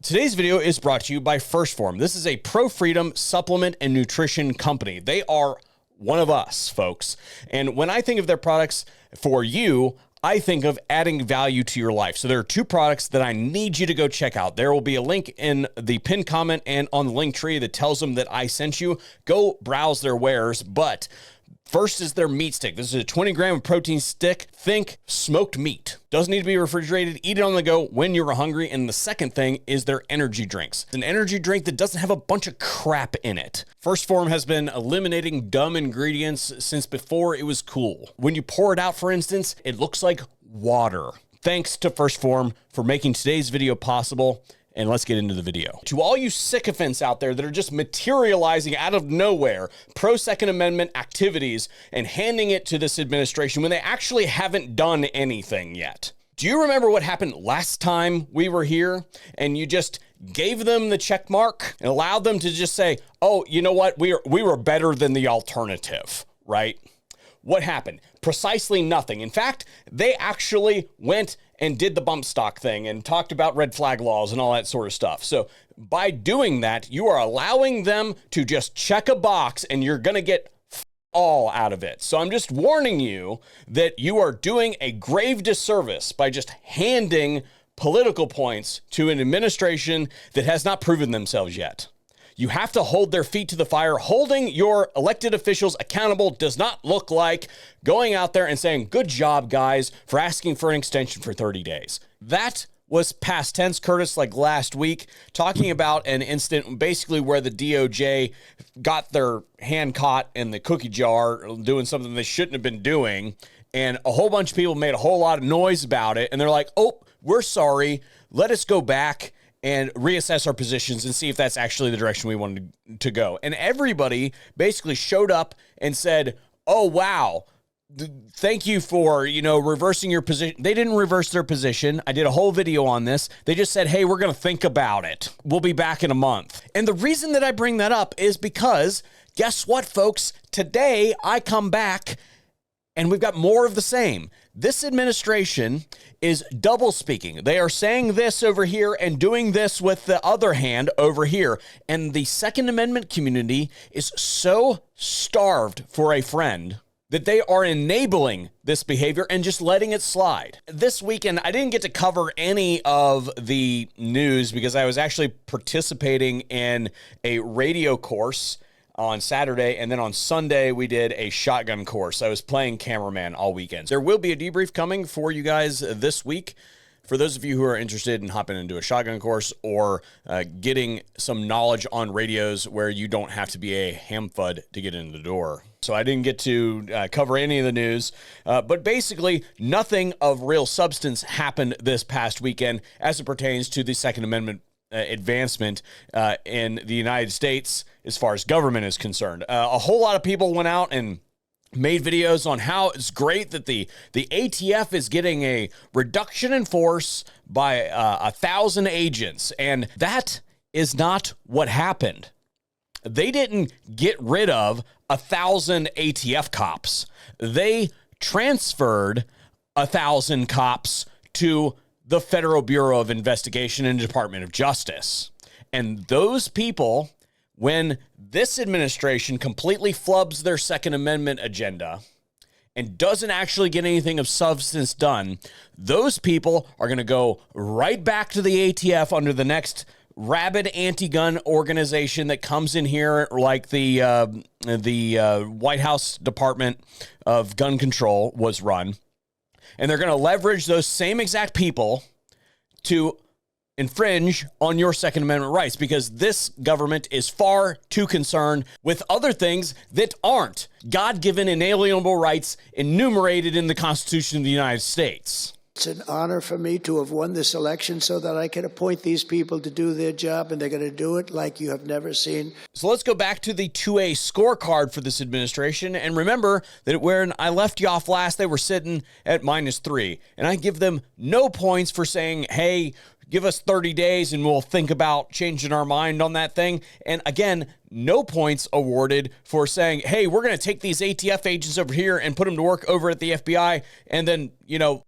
Today's video is brought to you by 1st Phorm. This is a pro-freedom supplement and nutrition company. They are one of us, folks. And when I think of their products for you, I think of adding value to your life. So there are two products that I need you to go check out. There will be a link in the pinned comment and on the link tree that tells them that I sent you. Go browse their wares, but first is their meat stick. This is a 20 gram protein stick. Think smoked meat. Doesn't need to be refrigerated. Eat it on the go when you're hungry. And the second thing is their energy drinks. It's an energy drink that doesn't have a bunch of crap in it. 1st Phorm has been eliminating dumb ingredients since before it was cool. When you pour it out, for instance, it looks like water. Thanks to 1st Phorm for making today's video possible. And let's get into the video. To all you sycophants out there that are just materializing out of nowhere pro-Second Amendment activities and handing it to this administration when they actually haven't done anything yet. Do you remember what happened last time we were here and you just gave them the check mark and allowed them to just say, oh, you know what? We were better than the alternative, right? What happened? Precisely nothing. In fact, they actually went and did the bump stock thing and talked about red flag laws and all that sort of stuff. So by doing that, you are allowing them to just check a box and you're going to get all out of it. So I'm just warning you that you are doing a grave disservice by just handing political points to an administration that has not proven themselves yet. You have to hold their feet to the fire. Holding your elected officials accountable does not look like going out there and saying, good job, guys, for asking for an extension for 30 days. That was past tense, Curtis, like last week, talking about an incident basically where the DOJ got their hand caught in the cookie jar doing something they shouldn't have been doing. And a whole bunch of people made a whole lot of noise about it. And they're like, oh, we're sorry. Let us go back and reassess our positions and see if that's actually the direction we wanted to go. And everybody basically showed up and said, oh, wow, thank you for, reversing your position. They didn't reverse their position. I did a whole video on this. They just said, hey, we're going to think about it. We'll be back in a month. And the reason that I bring that up is because guess what, folks? Today I come back and we've got more of the same. This administration is double speaking. They are saying this over here and doing this with the other hand over here. And the Second Amendment community is so starved for a friend that they are enabling this behavior and just letting it slide. This weekend, I didn't get to cover any of the news because I was actually participating in a radio course on Saturday, and then on Sunday, we did a shotgun course. I was playing cameraman all weekend. There will be a debrief coming for you guys this week. For those of you who are interested in hopping into a shotgun course or getting some knowledge on radios where you don't have to be a ham fud to get in the door. So I didn't get to cover any of the news, but basically nothing of real substance happened this past weekend as it pertains to the Second Amendment advancement in the United States as far as government is concerned. A whole lot of people went out and made videos on how it's great that the ATF is getting a reduction in force by 1,000 agents. And that is not what happened. They didn't get rid of 1,000 ATF cops. They transferred 1,000 cops to the Federal Bureau of Investigation and Department of Justice. And those people, when this administration completely flubs their Second Amendment agenda and doesn't actually get anything of substance done, those people are going to go right back to the ATF under the next rabid anti-gun organization that comes in here, like the White House Department of Gun Control was run. And they're going to leverage those same exact people to infringe on your Second Amendment rights because this government is far too concerned with other things that aren't God-given inalienable rights enumerated in the Constitution of the United States. It's an honor for me to have won this election so that I can appoint these people to do their job, and they're going to do it like you have never seen. So let's go back to the 2A scorecard for this administration. And remember that when I left you off last, they were sitting at -3. And I give them no points for saying, hey, give us 30 days and we'll think about changing our mind on that thing. And again, no points awarded for saying, hey, we're going to take these ATF agents over here and put them to work over at the FBI. And then,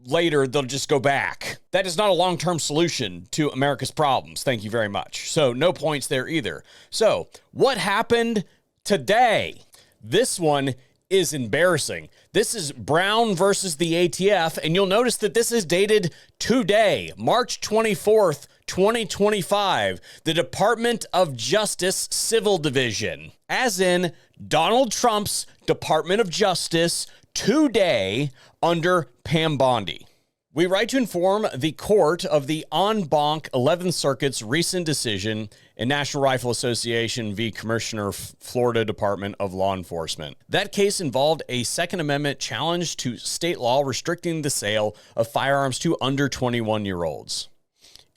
later they'll just go back. That is not a long-term solution to America's problems. Thank you very much. So no points there either. So what happened today? This one is embarrassing. This is Brown versus the ATF, and you'll notice that this is dated today, March 24th, 2025, the Department of Justice Civil Division, as in Donald Trump's Department of Justice today under Pam Bondi. We write to inform the court of the en banc 11th Circuit's recent decision in National Rifle Association v. Commissioner Florida Department of Law Enforcement. That case involved a Second Amendment challenge to state law restricting the sale of firearms to under 21-year-olds.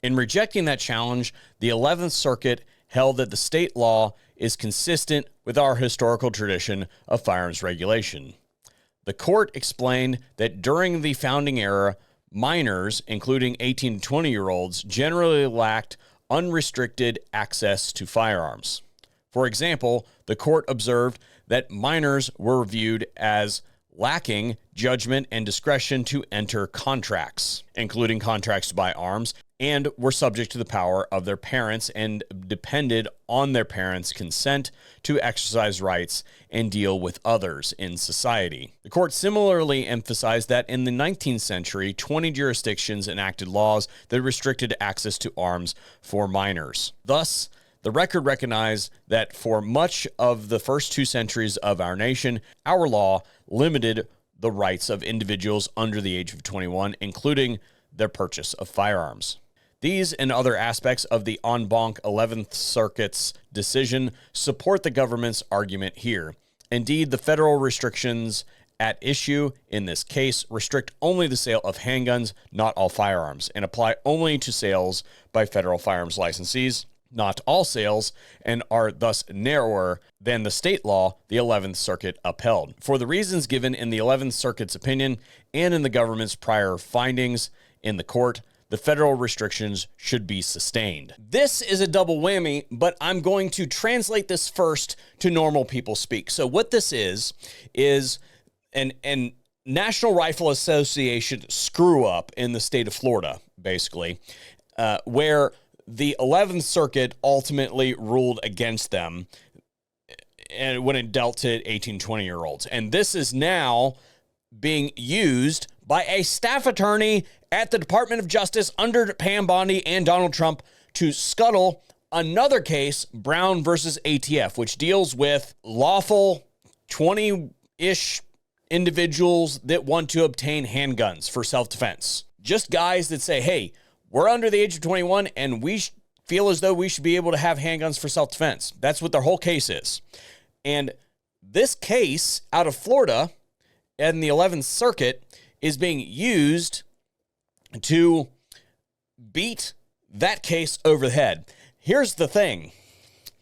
In rejecting that challenge, the 11th Circuit held that the state law is consistent with our historical tradition of firearms regulation. The court explained that during the founding era, minors, including 18 to 20-year-olds, generally lacked unrestricted access to firearms. For example, the court observed that minors were viewed as lacking judgment and discretion to enter contracts, including contracts to buy arms, and were subject to the power of their parents and depended on their parents' consent to exercise rights and deal with others in society. The court similarly emphasized that in the 19th century, 20 jurisdictions enacted laws that restricted access to arms for minors. Thus, the record recognized that for much of the first 2 centuries of our nation, our law limited the rights of individuals under the age of 21, including their purchase of firearms. These and other aspects of the en banc 11th Circuit's decision support the government's argument here. Indeed, the federal restrictions at issue in this case restrict only the sale of handguns, not all firearms, and apply only to sales by federal firearms licensees, not all sales, and are thus narrower than the state law the 11th Circuit upheld. For the reasons given in the 11th Circuit's opinion and in the government's prior findings in the court, the federal restrictions should be sustained. This is a double whammy, but I'm going to translate this first to normal people speak. So what this is an National Rifle Association screw up in the state of Florida, basically, where the 11th Circuit ultimately ruled against them and when it dealt to 18, 20-year-olds. And this is now being used by a staff attorney at the Department of Justice under Pam Bondi and Donald Trump to scuttle another case, Brown versus ATF, which deals with lawful 20-ish individuals that want to obtain handguns for self-defense. Just guys that say, hey, we're under the age of 21 and we feel as though we should be able to have handguns for self-defense. That's what their whole case is. And this case out of Florida and the 11th Circuit is being used to beat that case over the head. Here's the thing.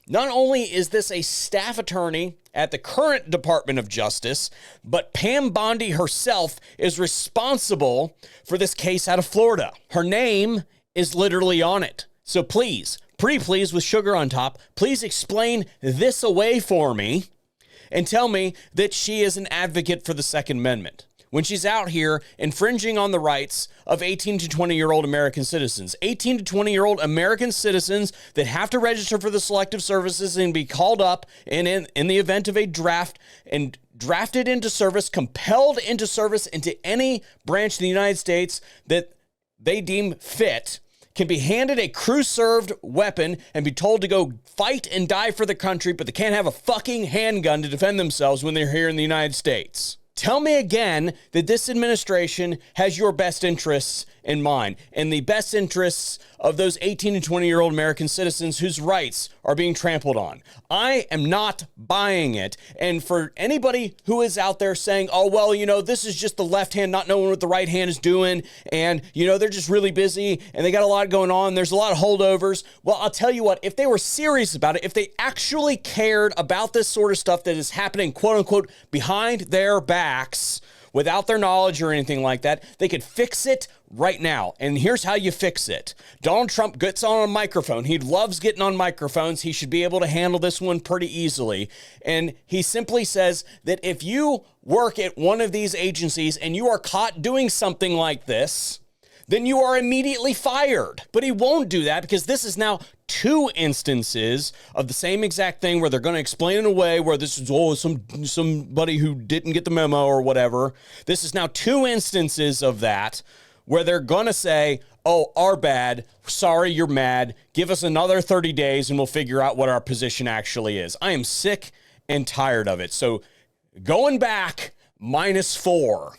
Not only is this a staff attorney at the current Department of Justice, but Pam Bondi herself is responsible for this case out of Florida. Her name is literally on it. So please, pretty please with sugar on top, please explain this away for me and tell me that she is an advocate for the Second Amendment when she's out here infringing on the rights of 18 to 20-year-old American citizens. 18 to 20-year-old American citizens that have to register for the Selective Services and be called up and in the event of a draft and drafted into service, compelled into service into any branch of the United States that they deem fit, can be handed a crew-served weapon and be told to go fight and die for the country, but they can't have a fucking handgun to defend themselves when they're here in the United States. Tell me again that this administration has your best interests in mind and the best interests of those 18 and 20-year-old American citizens whose rights are being trampled on. I am not buying it. And for anybody who is out there saying, oh, well, this is just the left hand not knowing what the right hand is doing. And, they're just really busy and they got a lot going on. There's a lot of holdovers. Well, I'll tell you what, if they were serious about it, if they actually cared about this sort of stuff that is happening, quote unquote, behind their backs, without their knowledge or anything like that, they could fix it right now. And here's how you fix it. Donald Trump gets on a microphone. He loves getting on microphones. He should be able to handle this one pretty easily. And he simply says that if you work at one of these agencies and you are caught doing something like this, then you are immediately fired. But he won't do that because this is now 2 instances of the same exact thing where they're going to explain it away where this is, somebody who didn't get the memo or whatever. This is now 2 instances of that where they're going to say, oh, our bad. Sorry, you're mad. Give us another 30 days and we'll figure out what our position actually is. I am sick and tired of it. So going back, -4.